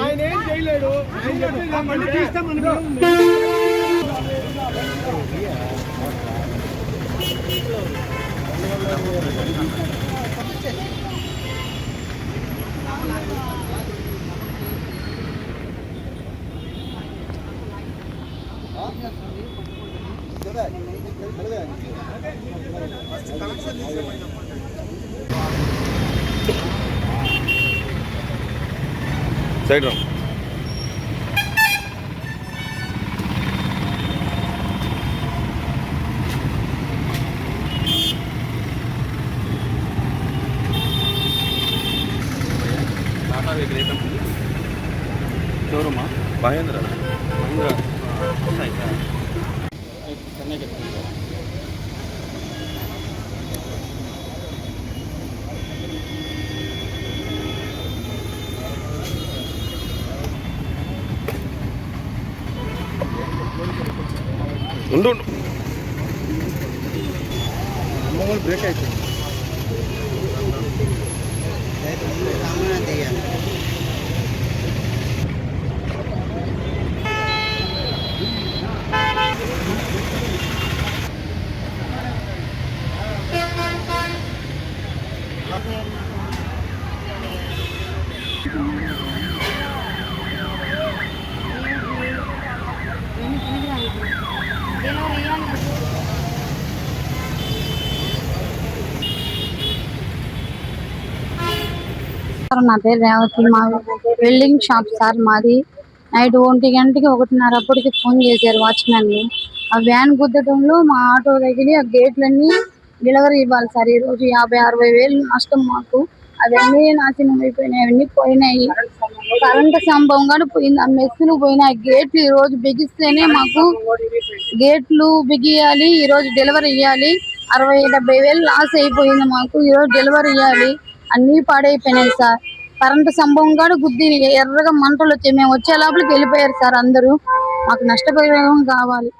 ఆయన ఏం చేయలేడు. సైడ్ రా. షోరూమా మహేంద్ర ఉండు బ్రేక్ అయిపోయింది. నా పేరు రేవతి. మా వెల్డింగ్ షాప్ సార్ మాది. నైట్ 1 గంటకి 1:30 అప్పటికి ఫోన్ చేశారు వాచ్మెన్. ఆ వ్యాన్ గుద్దటంలో మా ఆటో తగిలి ఆ గేట్లన్నీ డెలివరీ ఇవ్వాలి సార్. ఈ రోజు 50-60 వేలు నష్టం మాకు. అవన్నీ నాశనం అయిపోయినాయి, అవన్నీ పోయినాయి. కరెంటు స్తంభం కూడా పోయింది, ఆ మెస్సులు పోయినాయి. గేట్లు ఈ రోజు బిగిస్తేనే మాకు గేట్లు బిగియాలి. ఈ రోజు డెలివరీ ఇవ్వాలి. 60-70 వేలు లాస్ అయిపోయింది మాకు. ఈ రోజు డెలివరీ ఇవ్వాలి. అన్ని పాడైపోయినాయి సార్. కరెంటు స్తంభం కూడా గుద్ది ఎర్రగా మంటలు వచ్చాయి. మేము వచ్చే లోపలికి వెళ్ళిపోయారు సార్ అందరూ. మాకు నష్టపరిహారం కావాలి.